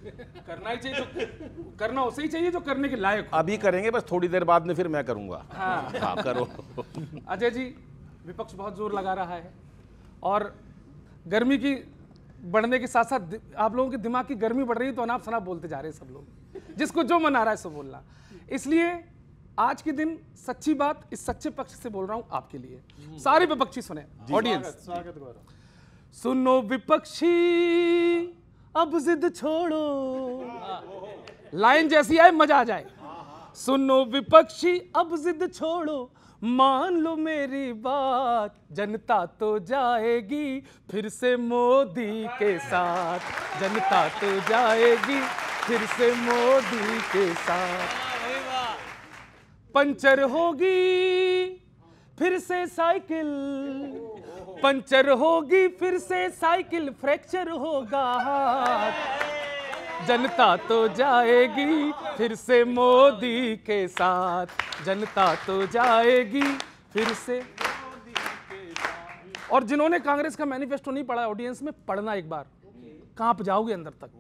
करना ही चाहिए, जो करना उसे ही चाहिए जो करने के लायक हो। अभी करेंगे, बस थोड़ी देर बाद में फिर मैं करूंगा। हाँ करो। अजय जी, विपक्ष बहुत जोर लगा रहा है और गर्मी की बढ़ने के साथ साथ आप लोगों के दिमाग की गर्मी बढ़ रही है, तो अनाप शनाप बोलते जा रहे हैं सब लोग, जिसको जो मन आ रहा है सो बोलना। इसलिए आज के दिन सच्ची बात इस सच्चे पक्ष से बोल रहा हूं आपके लिए। सारे विपक्षी सुने, ऑडियंस स्वागत गौरव। सुनो विपक्षी अब जिद छोड़ो, लाइन जैसी आए मजा आ जाए। सुनो विपक्षी अब जिद छोड़ो, मान लो मेरी बात, जनता तो जाएगी फिर से मोदी के साथ, जनता तो जाएगी फिर से मोदी के साथ। पंचर होगी फिर से साइकिल, पंचर होगी फिर से साइकिल, फ्रैक्चर होगा हाथ, जनता तो जाएगी फिर से मोदी के साथ, जनता तो जाएगी फिर से। और जिन्होंने कांग्रेस का मैनिफेस्टो नहीं पढ़ा ऑडियंस में, पढ़ना एक बार, कांप जाओगे अंदर तक।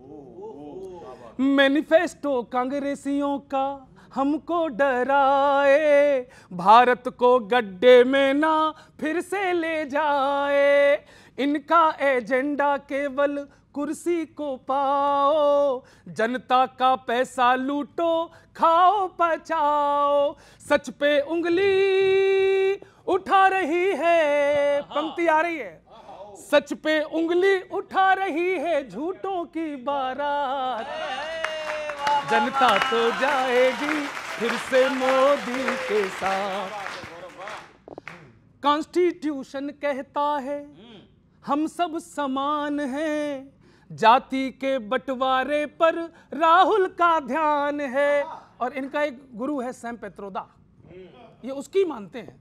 मैनिफेस्टो कांग्रेसियों का हमको डराए, भारत को गड्ढे में ना फिर से ले जाए, इनका एजेंडा केवल कुर्सी को पाओ, जनता का पैसा लूटो खाओ पचाओ, सच पे उंगली उठा रही है, पंक्ति आ रही है, सच पे उंगली उठा रही है झूठों की बारात, जनता तो जाएगी फिर से मोदी के साथ। कॉन्स्टिट्यूशन कहता है हम सब समान हैं, जाति के बंटवारे पर राहुल का ध्यान है। और इनका एक गुरु है सैम पेत्रोदा, ये उसकी मानते हैं।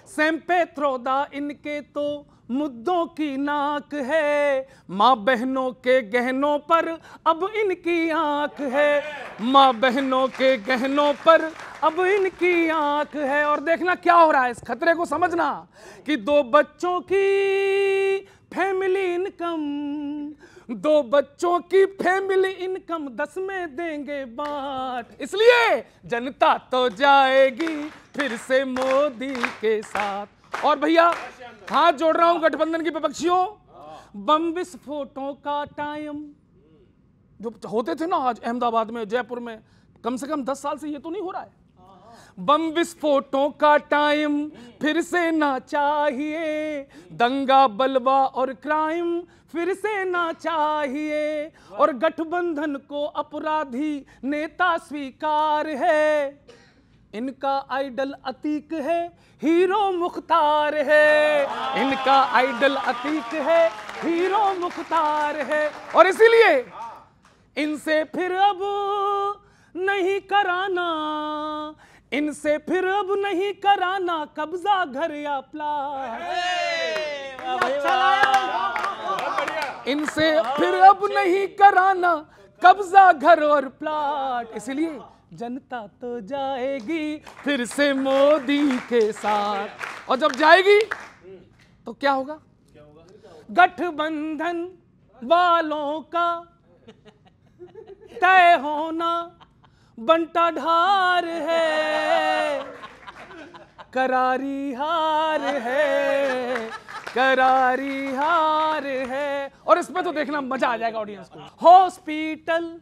सैम पेत्रोदा इनके तो मुद्दों की नाक है, माँ बहनों के गहनों पर अब इनकी आंख है, माँ बहनों के गहनों पर अब इनकी आंख है। और देखना क्या हो रहा है, इस खतरे को समझना कि 2 बच्चों की फैमिली इनकम, 2 बच्चों की फैमिली इनकम 10 में देंगे बांट, इसलिए जनता तो जाएगी फिर से मोदी के साथ। और भैया हाथ जोड़ रहा हूं गठबंधन के विपक्षियों, बम विस्फोटों का टाइम जो होते थे ना आज अहमदाबाद में, जयपुर में, कम से कम 10 साल से ये तो नहीं हो रहा है। बम विस्फोटों का टाइम फिर से ना चाहिए, दंगा बलवा और क्राइम फिर से ना चाहिए, और गठबंधन को अपराधी नेता स्वीकार है, इनका आइडल अतीक है हीरो मुख्तार है, इनका आइडल अतीक है हीरो मुख्तार है। और इसीलिए इनसे फिर अब नहीं कराना, इनसे फिर अब नहीं कराना कब्जा घर या प्लाट, इनसे फिर अब नहीं कराना कब्जा घर और प्लाट, इसलिए जनता तो जाएगी फिर से मोदी के साथ। और जब जाएगी तो क्या होगा, गठबंधन वालों का तय होना बंटा ढार है, करारी हार है, करारी हार है। और इसमें तो देखना मजा आ जाएगा ऑडियंस को। हॉस्पिटल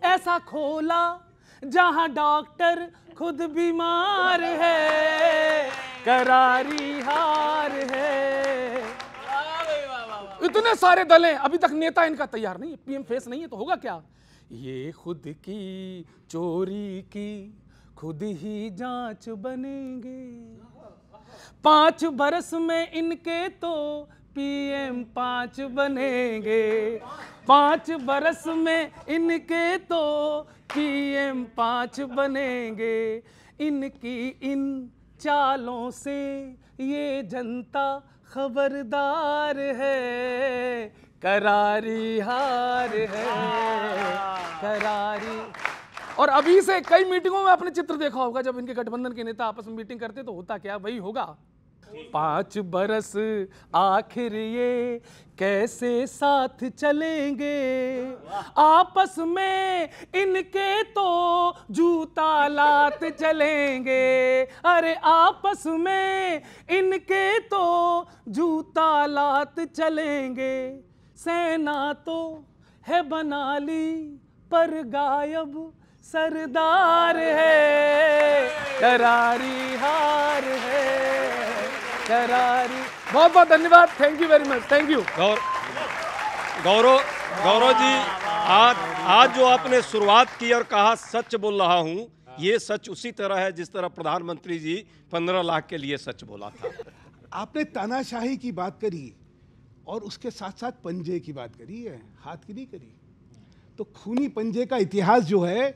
ऐसा खोला जहां डॉक्टर खुद बीमार है, करारी हार है। इतने सारे दल हैं, अभी तक नेता इनका तैयार नहीं है, पीएम फेस नहीं है, तो होगा क्या, ये खुद की चोरी की खुद ही जांच बनेंगे, 5 बरस में इनके तो पीएम 5 बनेंगे, 5 बरस में इनके तो पीएम 5 बनेंगे, इनकी इन चालों से ये जनता खबरदार है, करारी हार है, करारी। और अभी से कई मीटिंगों में आपने चित्र देखा होगा, जब इनके गठबंधन के नेता आपस में मीटिंग करते तो होता क्या, वही होगा। 5 बरस आखिर ये कैसे साथ चलेंगे, आपस में इनके तो जूता लात चलेंगे, अरे आपस में इनके तो जूता लात चलेंगे। सेना तो है बना ली पर गायब सरदार है, करारी हार है, करारी। बहुत बहुत धन्यवाद, thank you very much, thank you. Gaurav ji, आज जो आपने शुरुआत की और कहा सच बोल रहा हूं, ये सच उसी तरह है जिस तरह प्रधानमंत्री जी 15 लाख के लिए सच बोला था। आपने तानाशाही की बात करी और उसके साथ साथ पंजे की बात करी है, हाथ की नहीं करी। तो खूनी पंजे का इतिहास जो है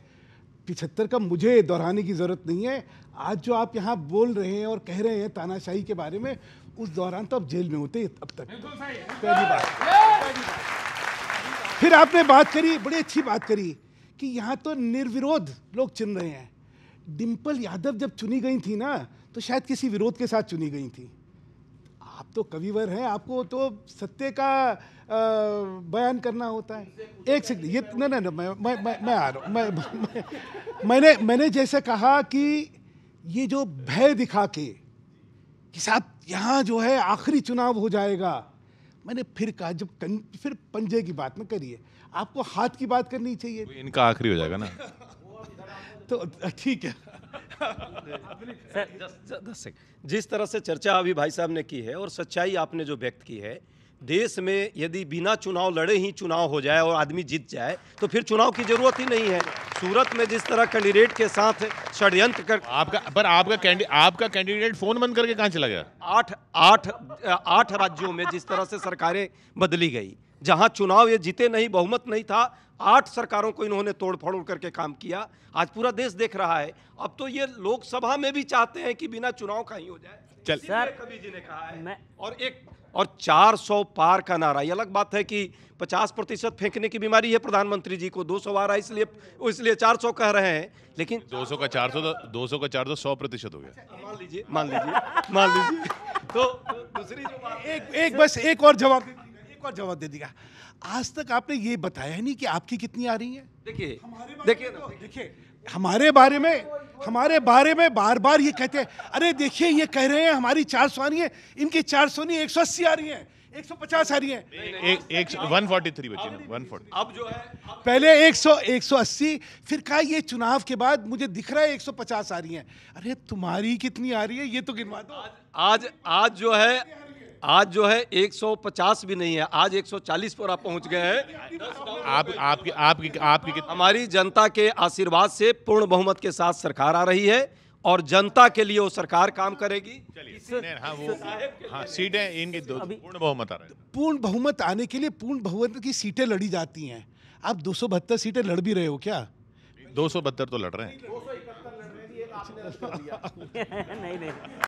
75 का मुझे दोहराने की जरूरत नहीं है। आज जो आप यहाँ बोल रहे हैं और कह रहे हैं तानाशाही के बारे में, उस दौरान तो आप जेल में होते अब तक। पहली बात। फिर आपने बात करी, बड़ी अच्छी बात करी कि यहाँ तो निर्विरोध लोग चुन रहे हैं। डिम्पल यादव जब चुनी गई थी ना, तो शायद किसी विरोध के साथ चुनी गई थी। आप तो कविवर हैं, आपको तो सत्य का बयान करना होता है। एक सेकंड, ये नहीं, मैं आ रहा हूँ। मैंने जैसे कहा कि ये जो भय दिखा के कि साहब यहाँ जो है आखिरी चुनाव हो जाएगा, मैंने फिर कहा, जब फिर पंजे की बात में करिए, आपको हाथ की बात करनी चाहिए। इनका आखिरी हो जाएगा ना, तो ठीक है। जिस तरह से चर्चा अभी भाई साहब ने की है और सच्चाई आपने जो व्यक्त की है, देश में यदि बिना चुनाव लड़े ही चुनाव हो जाए और आदमी जीत जाए तो फिर चुनाव की जरूरत ही नहीं है। सूरत में जिस तरह कैंडिडेट के साथ षड्यंत्र कर आपका कैंडिडेट फोन बंद करके कहां चला गया? 8 राज्यों में जिस तरह से सरकारें बदली गई, जहां चुनाव ये जीते नहीं, बहुमत नहीं था, 8 सरकारों को इन्होंने तोड़ फोड़ करके काम किया। आज पूरा देश देख रहा है। अब तो ये लोकसभा में भी चाहते हैं कि बिना चुनाव का ही हो जाए। चल सर, कवि जी ने कहा है और 400 पार का नारा। ये अलग बात है कि 50% फेंकने की बीमारी है प्रधानमंत्री जी को, 200 आ रहा है इसलिए 400 कह रहे हैं, लेकिन 200 का 400 100% हो गया। मान लीजिए। तो दूसरी जो बात, एक और जवाब दे दीजिएगा। आज तक आपने ये बताया नहीं कि आपकी कितनी आ रही है। देखिए हमारे बारे में बार बार ये कहते हैं, अरे देखिए ये कह रहे हैं हमारी 400 आ रही है, इनकी 400 नहीं 180 आ रही है, 150 आ रही है। 143 बची ना, 140। अब जो है पहले 180, फिर कहा ये चुनाव के बाद मुझे दिख रहा है 150 आ रही है। अरे तुम्हारी कितनी आ रही है ये तो गिनवा दो। आज जो है 150 भी नहीं है, आज 140 पर आप पहुंच गए हैं। आपकी हमारी जनता के आशीर्वाद से पूर्ण बहुमत के साथ सरकार आ रही है और जनता के लिए वो सरकार काम करेगी। सीटें इनकी पूर्ण बहुमत आ रहा है। पूर्ण बहुमत आने के लिए पूर्ण बहुमत की सीटें लड़ी जाती हैं। आप 272 सीटें लड़ भी रहे हो क्या? 272 तो लड़ रहे हैं। नहीं